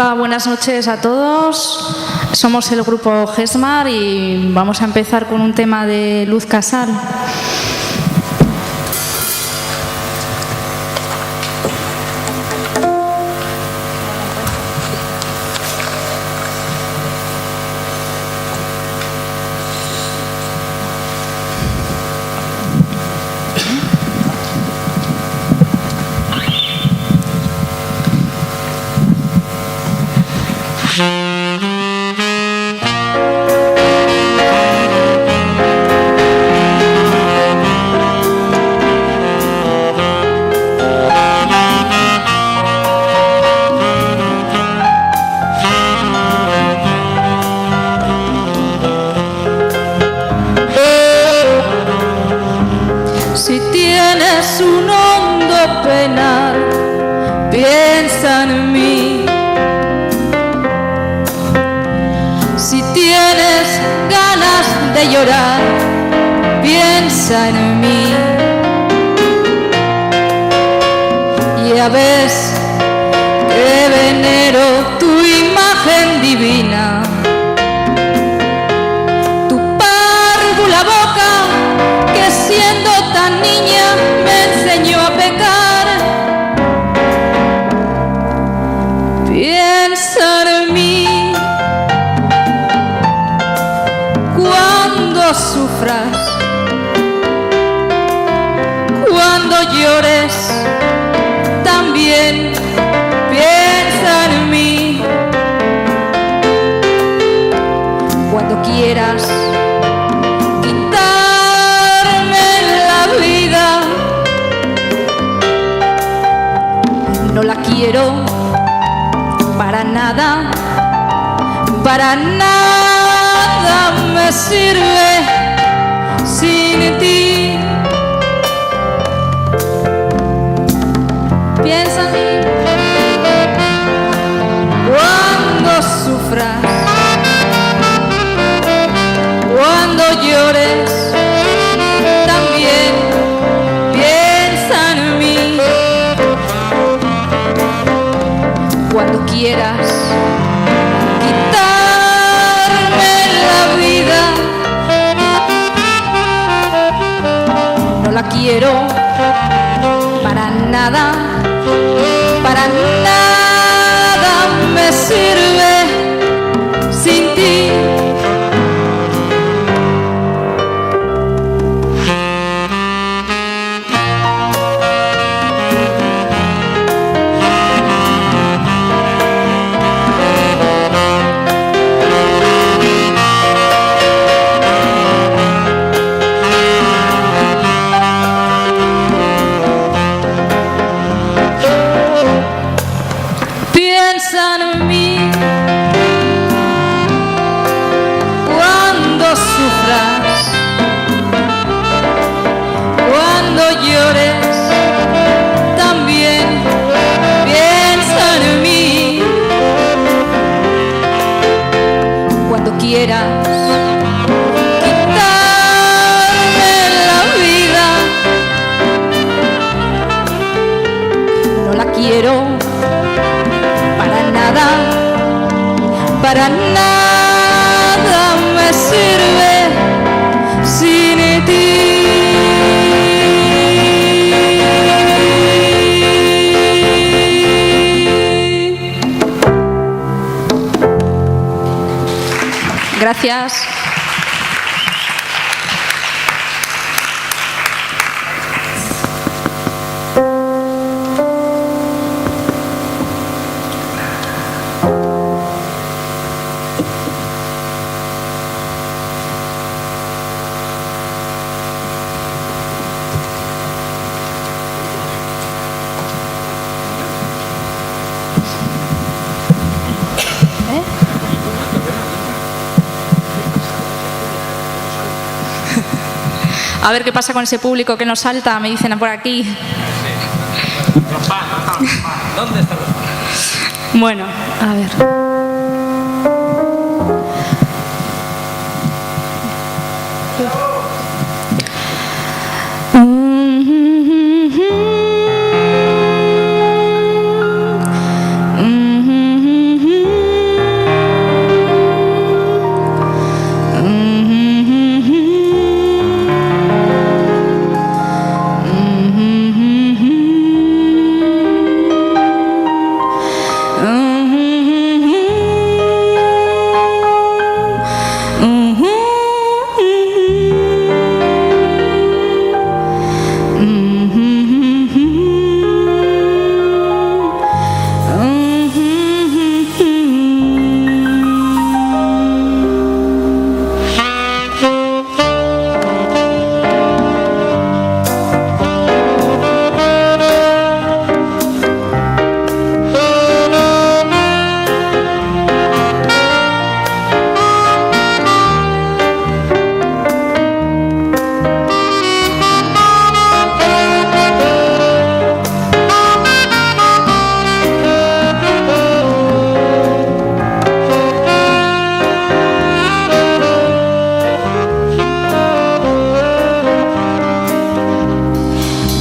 Hola, buenas noches a todos. Somos el grupo Gesmar y vamos a empezar con un tema de Luz Casal. Si tienes un hondo penar, piensa en mí. Si tienes ganas de llorar, piensa en mí. Ya ves que venero tu imagen divina, tu párvula boca que siendo tan niña me enseñó a pecar. Piensa en mí cuando sufras, cuando llores, también piensa en mí. Cuando quieras quitarme la vida, no la quiero para nada, para nada me sirve sin ti. Piensa en mí cuando sufras, cuando llores, también piensa en mí. Cuando quieras quitarme la vida, no la quiero para nada, para nada me sirve sin ti. Piensa en mí cuando sufras, cuando llores, también piensa en mí. Cuando quieras quitarme la vida, no la quiero para nada me sirve sin ti. Gracias. A ver qué pasa con ese público que nos salta, me dicen por aquí. ¿Dónde están los fans? Bueno, a ver.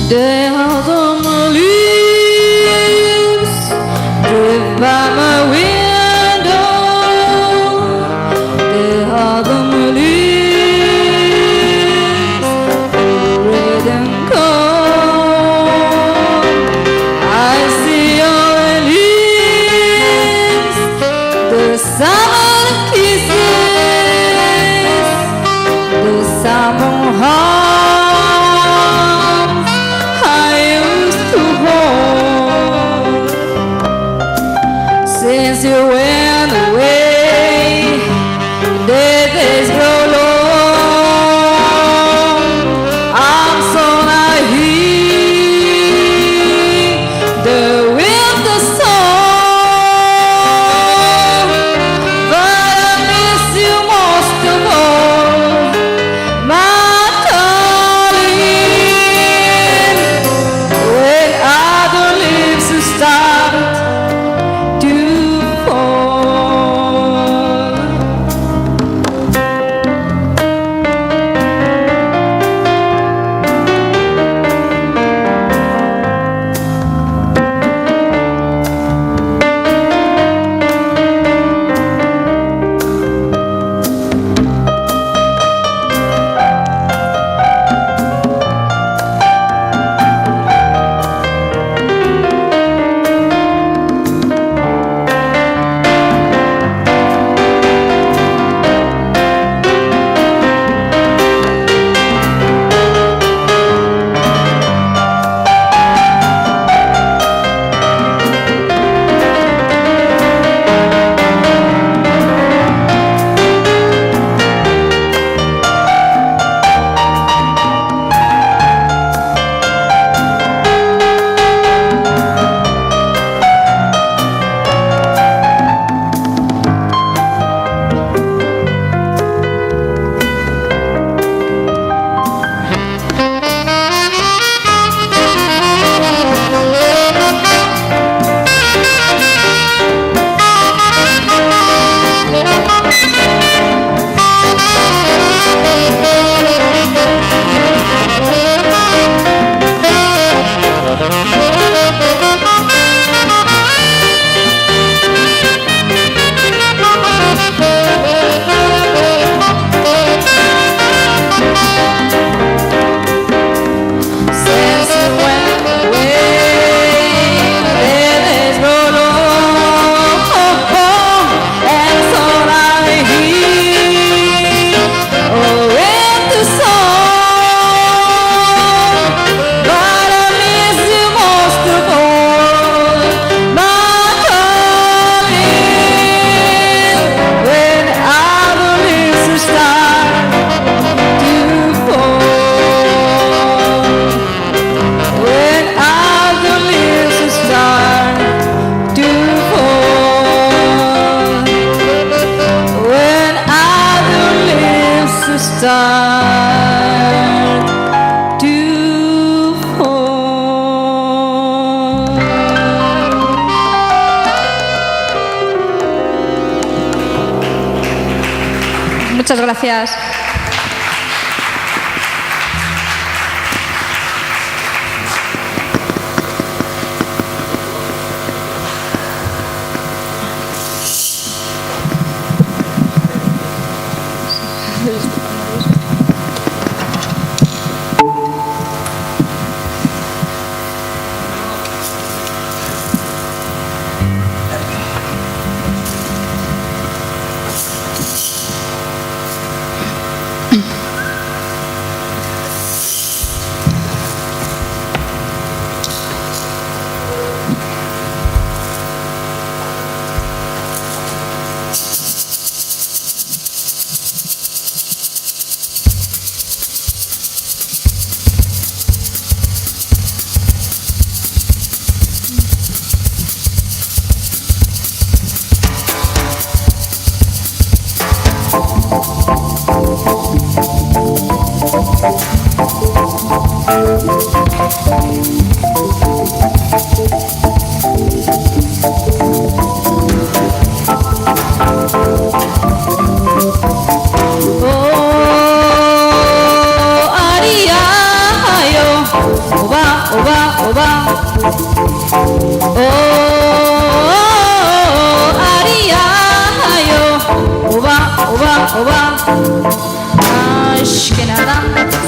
The autumn leaves drift by my window. The autumn leaves red and cold. I see all the leaves, the summer kisses, the summer heart. Since you went away, the days grow long. I'm so naive, the winter song. But I miss you most of all, my darling. When other leaves start to start to fall. Muchas gracias.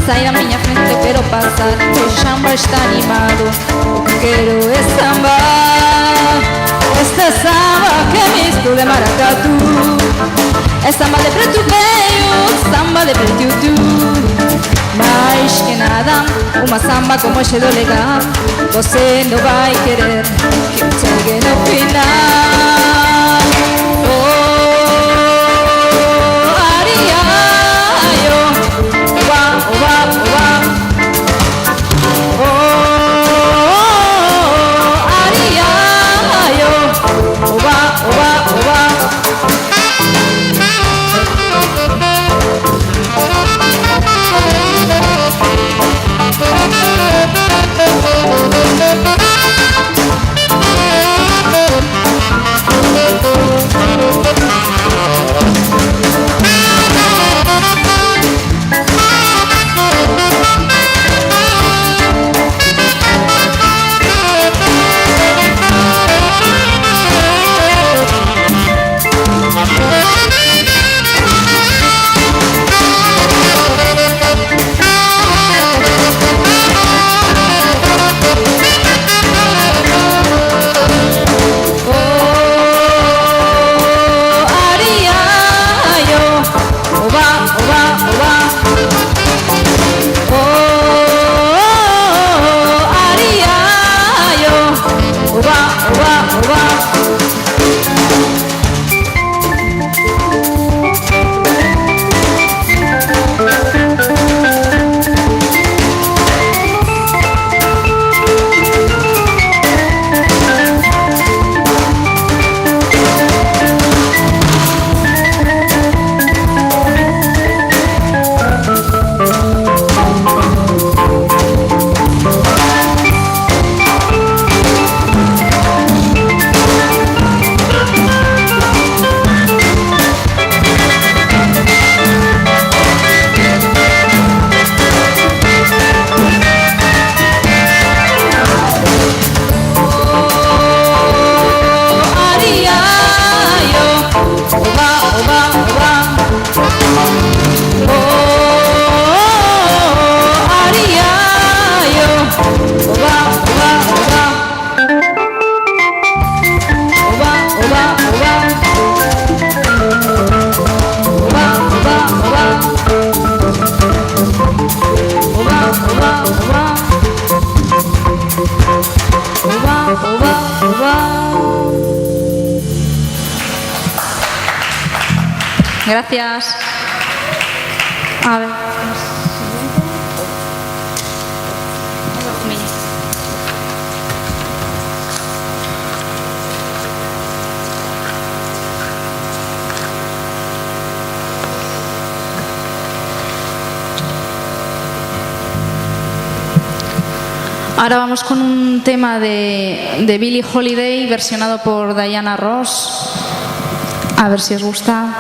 sair à minha frente, eu quero passar. O samba está animado, o que quero é sambar. Este samba que é misto de maracatu, é samba de preto velho, samba de preto tu. Mais que nada, uma samba como cheio legal, você não vai querer que eu chegue no final. Gracias. A ver. Ahora vamos con un tema de Billie Holiday versionado por Diana Ross. A ver si os gusta.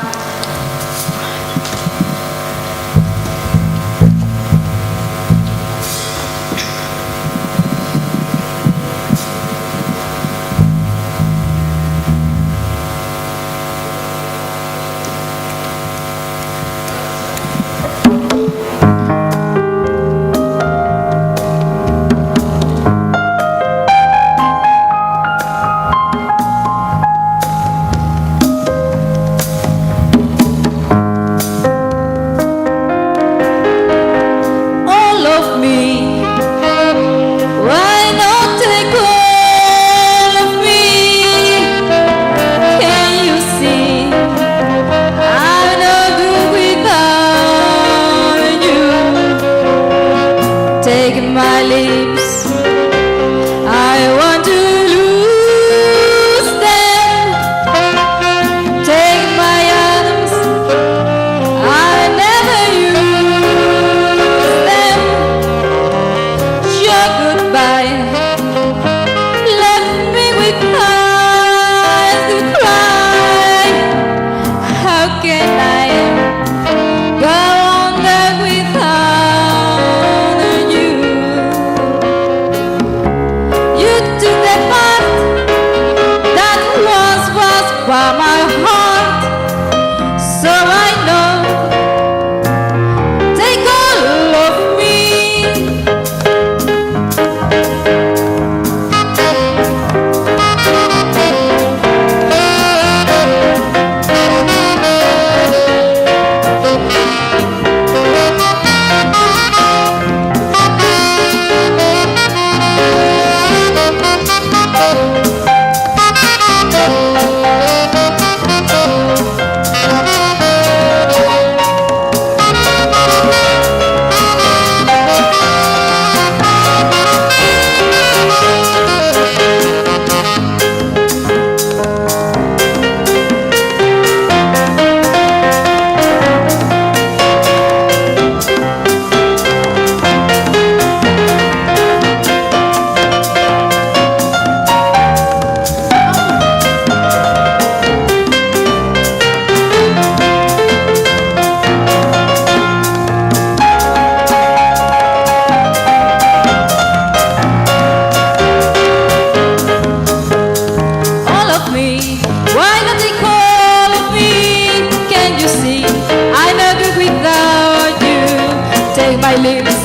my lips,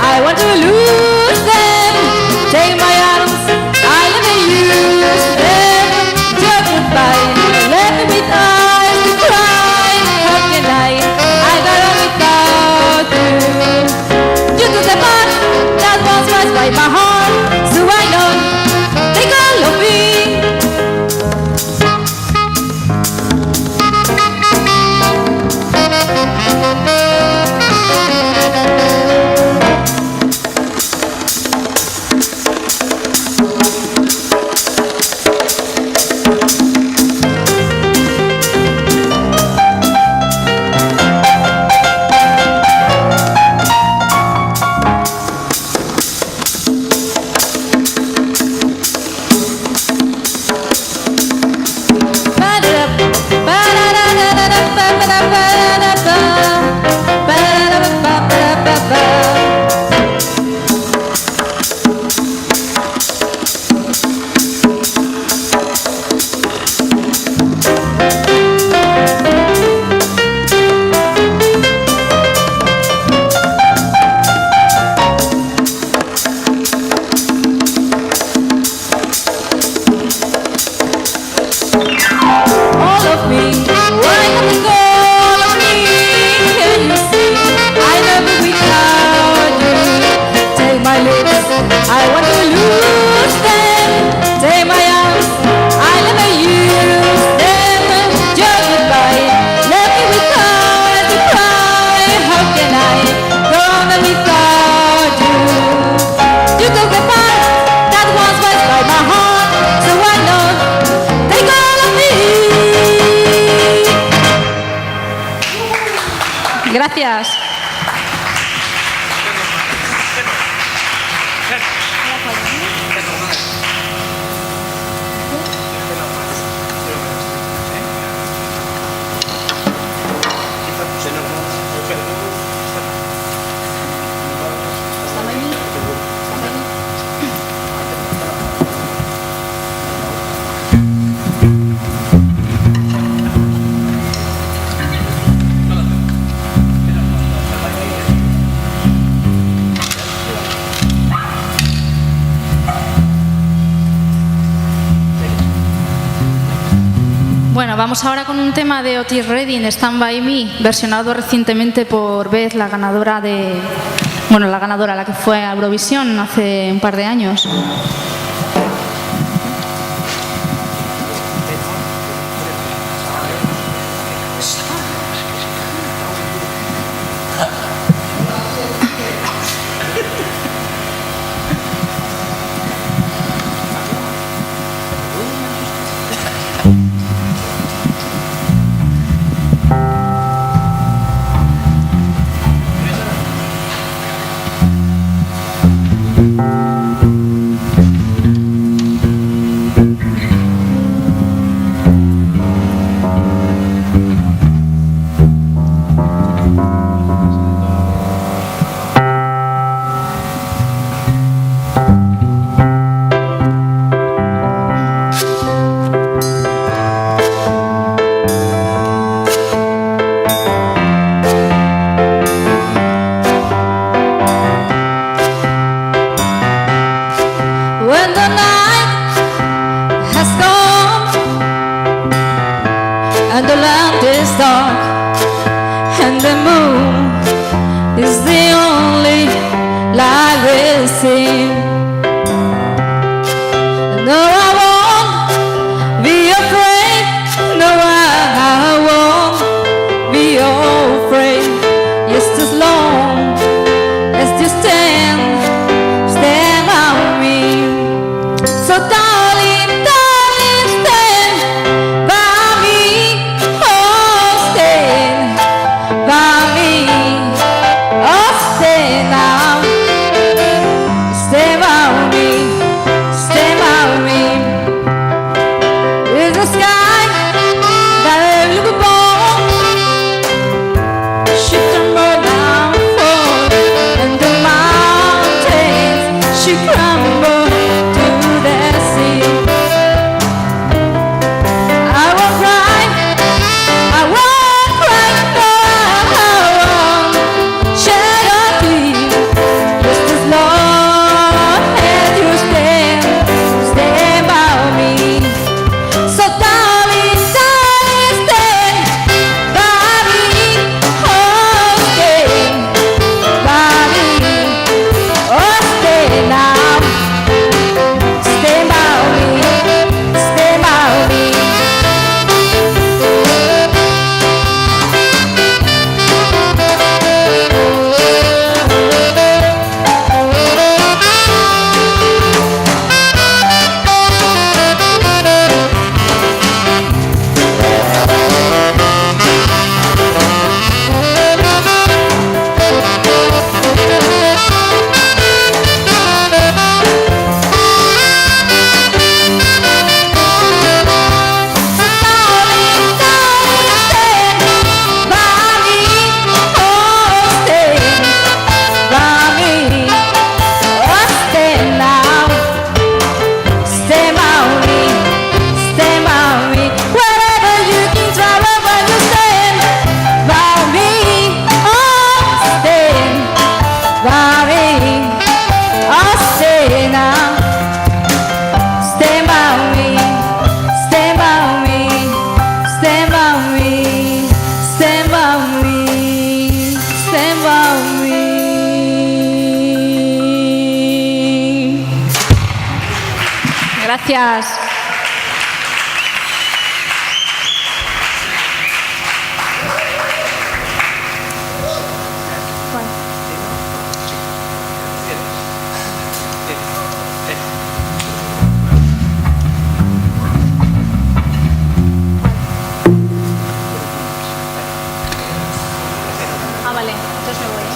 I want to lose them. Take my arms, I never use them. Just goodbye, let me with eyes to cry. How can I got on without you. You took the part that once was by my heart, so I know take all of me. Gracias. Bueno, vamos ahora con un tema de Otis Redding, Stand By Me, versionado recientemente por Beth, la ganadora, la que fue a Eurovisión hace un par de años. Stay Gracias. Ah, vale, entonces me voy.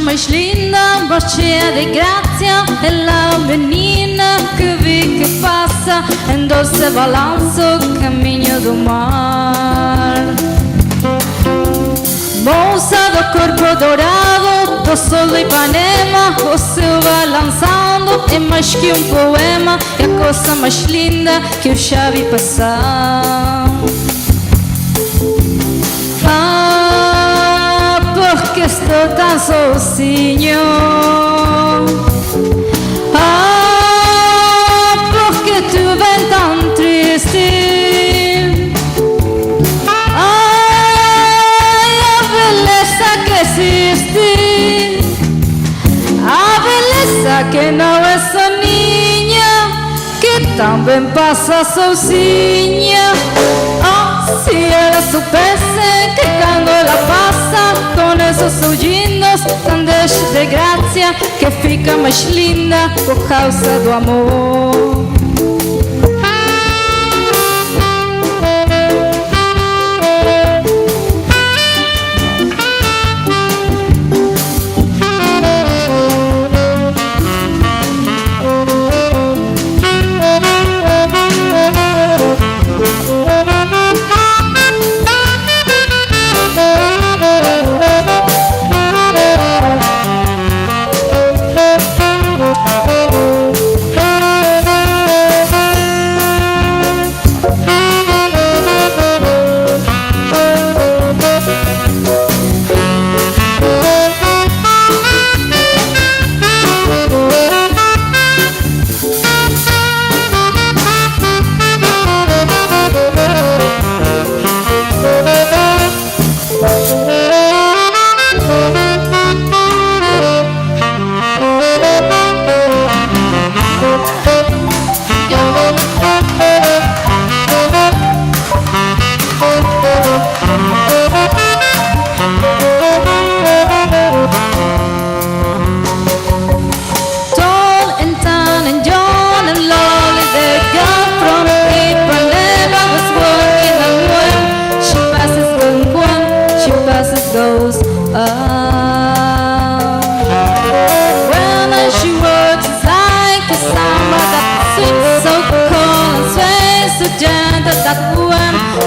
Mais linda, voz cheia de graça, ela é a menina que vi que passa em doce balanço, caminho do mar. Moça do corpo dourado, do sol de Ipanema, o céu balançando é mais que um poema, é a coisa mais linda que eu já vi passar. Porque estou tão sozinho. que não é soninha, que também passa sozinha. Oh, se ela soubesse que quando ela passa com esses olhinhos tão cheios de graça, que fica mais linda por causa do amor.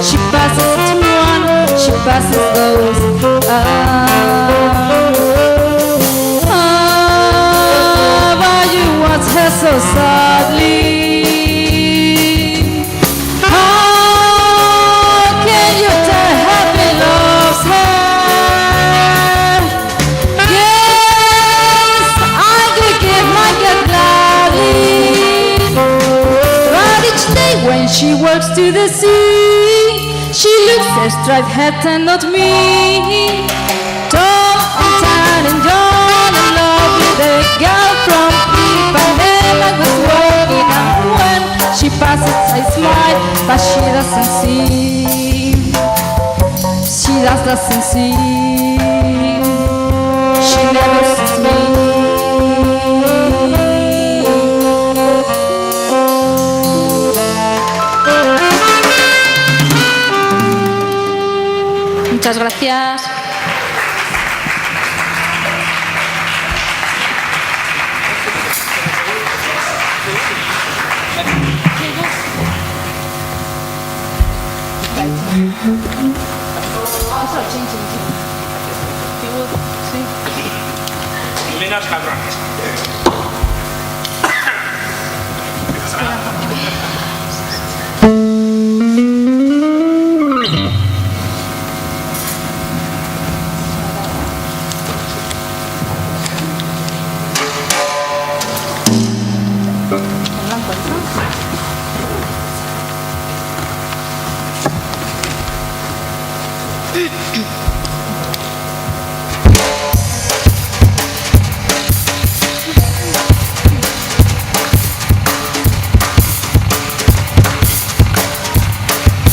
She passes to one, she passes goes but you watch her so sadly. How can you tell happy loves her? Yes, I could give my girl gladly, but each day when she walks to the sea, she looks her striped hat and not me. Tall and tan and young and lovely, the girl from Ipanema was walking, and when she passes I smile, but she doesn't see. She doesn't see. She never sees me. Muchas gracias. Menos cabrones.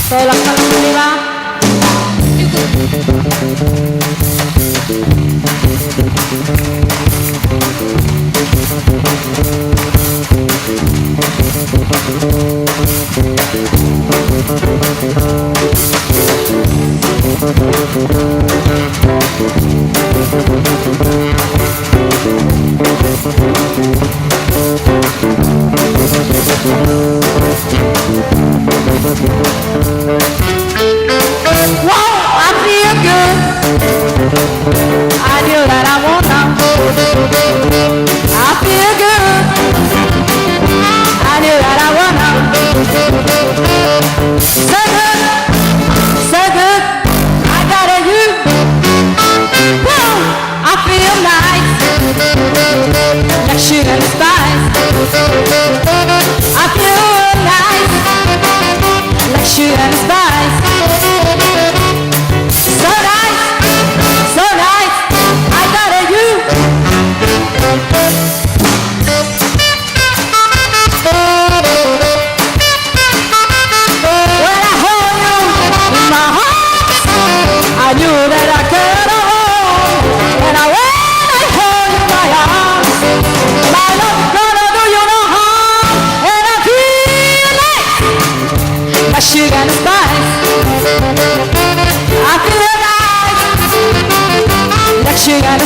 Todas las manos arriba.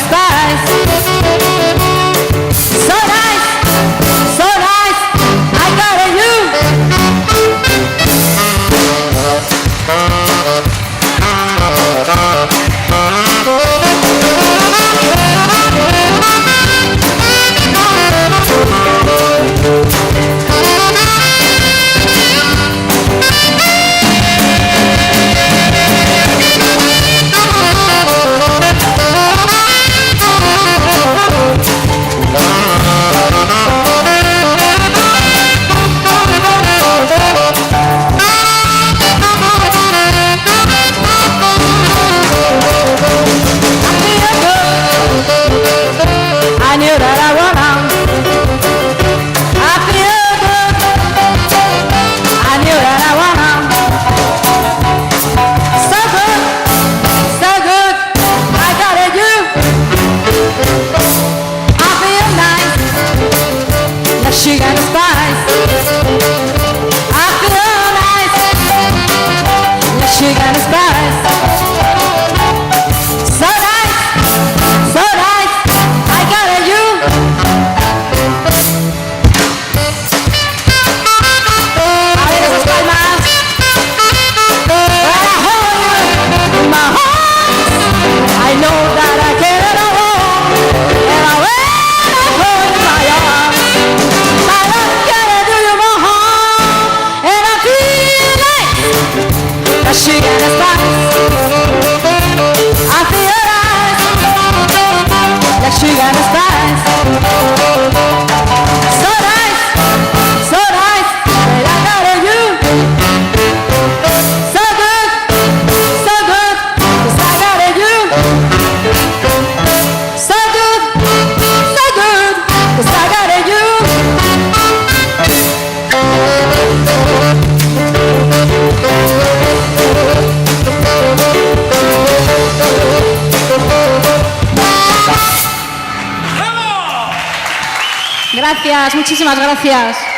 spice. So nice, so nice, I got a you. I knew that I wanna. I feel good. I knew that I wanna. So good, so good. I got it, you. I feel nice. Like sugar and spice. I feel nice. Like sugar and spice. So nice, so nice. I got it, you. A ver esas palmas. When I hold you in my arms, I know that I can't alone. And when I hold you in my arms, my love gotta do you more harm. And I feel like that sugar and spice. I feel like sugar and spice. So nice, so nice, and I got it, you. So good, 'cause I got it, you. So good, 'cause I got it, you. Gracias, muchísimas gracias.